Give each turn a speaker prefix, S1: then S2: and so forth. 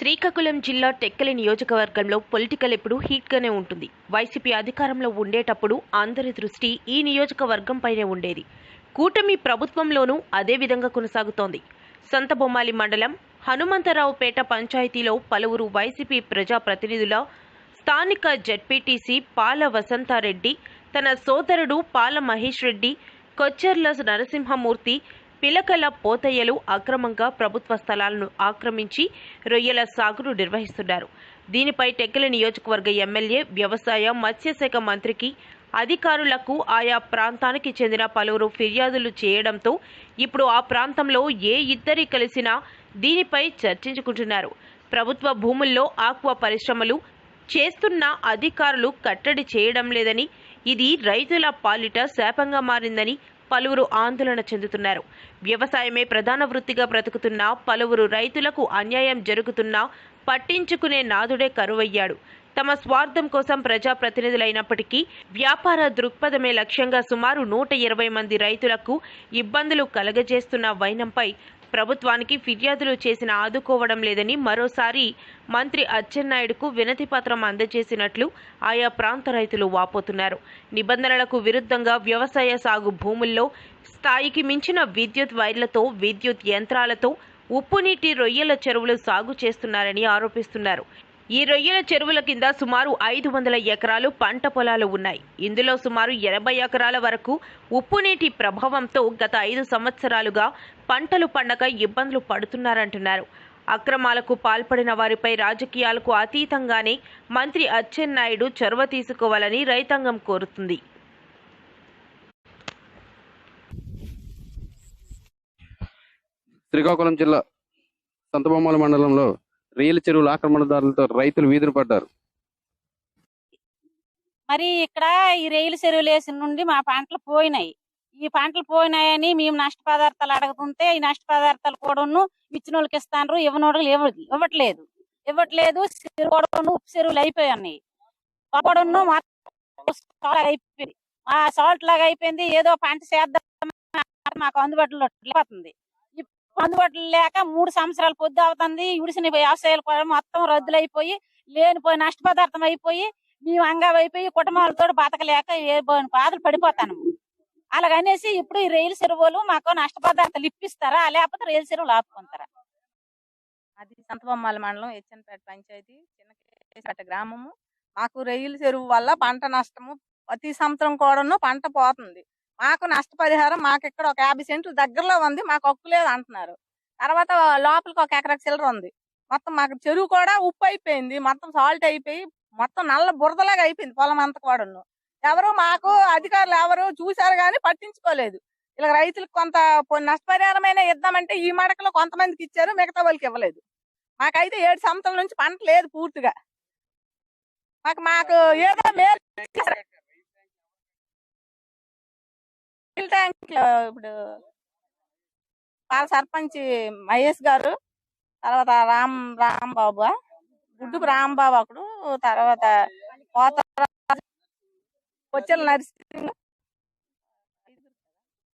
S1: శ్రీకాకుళం జిల్లా టెక్కలి నియోజకవర్గంలో పొలిటికల్ ఎప్పుడు హీట్గానే ఉంటుంది. వైసీపీ అధికారంలో ఉండేటప్పుడు అందరి దృష్టి ఈ నియోజకవర్గంపైనే ఉండేది. కూటమి ప్రభుత్వంలోనూ అదే విధంగా కొనసాగుతోంది. సంతబొమ్మాలి మండలం హనుమంతరావుపేట పంచాయతీలో పలువురు వైసీపీ ప్రజాప్రతినిధుల స్థానిక జెడ్పీటీసీ పాల వసంతారెడ్డి, తన సోదరుడు పాల మహేష్ రెడ్డి, కొచ్చెర్ల నరసింహమూర్తి, పిలకల పోతయ్యలు అక్రమంగా ప్రభుత్వ స్థలాలను ఆక్రమించి రొయ్యల సాగును నిర్వహిస్తున్నారు. దీనిపై టెక్కలి నియోజకవర్గ ఎమ్మెల్యే, వ్యవసాయ, మత్స్యశాఖ మంత్రికి, అధికారులకు ఆయా ప్రాంతానికి చెందిన పలువురు ఫిర్యాదులు చేయడంతో ఇప్పుడు ఆ ప్రాంతంలో ఏ ఇద్దరి కలిసినా దీనిపై చర్చించుకుంటున్నారు. ప్రభుత్వ భూముల్లో ఆక్వా పరిశ్రమలు చేస్తున్న అధికారులు కట్టడి చేయడం లేదని, ఇది రైతుల పాలిట శాపంగా మారిందని పలువురు ఆందోళన చెందుతున్నారు. వ్యవసాయమే ప్రధాన వృత్తిగా బ్రతుకుతున్న పలువురు రైతులకు అన్యాయం జరుగుతున్నా పట్టించుకునే నాదుడే కరువయ్యాడు. తమ స్వార్థం కోసం ప్రజాప్రతినిధులైనప్పటికీ వ్యాపార దృక్పథమే లక్ష్యంగా సుమారు 120 మంది రైతులకు ఇబ్బందులు కలగజేస్తున్న వైనంపై ప్రభుత్వానికి ఫిర్యాదులు చేసిన ఆదుకోవడం లేదని మరోసారి మంత్రి అచ్చెన్నాయుడుకు వినతి పత్రం అందజేసినట్లు ఆయా ప్రాంత రైతులు వాపోతున్నారు. నిబంధనలకు విరుద్ధంగా వ్యవసాయ సాగు భూముల్లో స్థాయికి మించిన విద్యుత్ వైర్లతో, విద్యుత్ యంత్రాలతో ఉప్పునీటి రొయ్యల చెరువులు సాగు చేస్తున్నారని ఆరోపిస్తున్నారు. ఈ రొయ్యల చెరువుల కింద సుమారు 500 ఎకరాలు పంట పొలాలు ఉన్నాయి. ఇందులో సుమారు 80 ఎకరాల వరకు ఉప్పునీటి ప్రభావంతో గత 5 సంవత్సరాలుగా పంటలు పండక ఇబ్బందులు పడుతున్నారంటున్నారు. అక్రమాలకు పాల్పడిన వారిపై రాజకీయాలకు అతీతంగానే మంత్రి అచ్చెన్నాయుడు చొరవ తీసుకోవాలని రైతాంగం కోరుతుంది.
S2: శ్రీకాకుళం జిల్లా సంతబొమ్మాలి మండలంలో రొయ్యల చెరువుల ఆక్రమణదారులతో రైతులు వీధులు పడ్డారు.
S3: మరి ఇక్కడ ఈ రొయ్యల చెరువులు వేసిన నుండి మా పంటలు పోయినాయి. ఈ పంటలు పోయినాయని మేము నష్టపదార్థాలు అడుగుతుంటే ఈ నష్టపదార్థాలు కూడాను ఇచ్చిన వాళ్ళకి ఇస్తాను, ఇవ్వనోళ్ళు ఇవ్వట్లేదు. చెరువు ఉప్పు చెరువులు అయిపోయాయి. కూడాను అయిపోయింది, మా సాల్ట్ లాగా అయిపోయింది. ఏదో పంట చేద్దాం మాకు అందుబాటులో లేకపోతుంది. అందుబాటులో లేక 3 సంవత్సరాలు పొద్దు అవుతుంది. ఇడిసిన వ్యవసాయాలు కూడా మొత్తం రద్దులైపోయి లేనిపోయి నష్టపదార్థం అయిపోయి మేము అంగవైపోయి కుటుంబాలతో బతకలేక ఏ బాధలు పడిపోతాను. అలాగనేసి ఇప్పుడు ఈ రైలు చెరువులు మాకు నష్టపదార్థాలు ఇప్పిస్తారా, లేకపోతే రైలు చెరువులు ఆపుకుంటారా?
S4: అది సంతబొమ్మాలి మండలం హెచ్ఎన్పేట పంచాయతీ చిన్నపేట గ్రామము. మాకు రైలు చెరువు వల్ల పంట నష్టము ప్రతి సంవత్సరం కూడాను పంట పోతుంది. మాకు నష్టపరిహారం మాకు ఇక్కడ ఒక 50 సెంట్లు దగ్గరలో ఉంది, మాకు హక్కు లేదు అంటున్నారు. తర్వాత లోపలికి ఒక ఎకరా చిల్లర ఉంది. మొత్తం మాకు చెరువు కూడా ఉప్పు అయిపోయింది, మొత్తం సాల్ట్ అయిపోయి మొత్తం నల్ల బురదలాగా అయిపోయింది పొలం అంతా కూడాను. ఎవరు మాకు అధికారులు ఎవరు చూశారు కానీ పట్టించుకోలేదు. ఇలా రైతులకు కొంత నష్టపరిహారమైన ఇద్దామంటే ఈ మడకలో కొంతమందికి ఇచ్చారు, మిగతా వాళ్ళకి ఇవ్వలేదు. మాకైతే 7 సంవత్సరాల నుంచి పంట లేదు పూర్తిగా. మాకు ఏదో మేలు ఇప్పుడు సర్పంచ్ మహేష్ గారు, తర్వాత రాంబాబు, గుడ్డుపు రాంబాబు ఒకడు, తర్వాత కొచ్చెర్ల నరసింహ,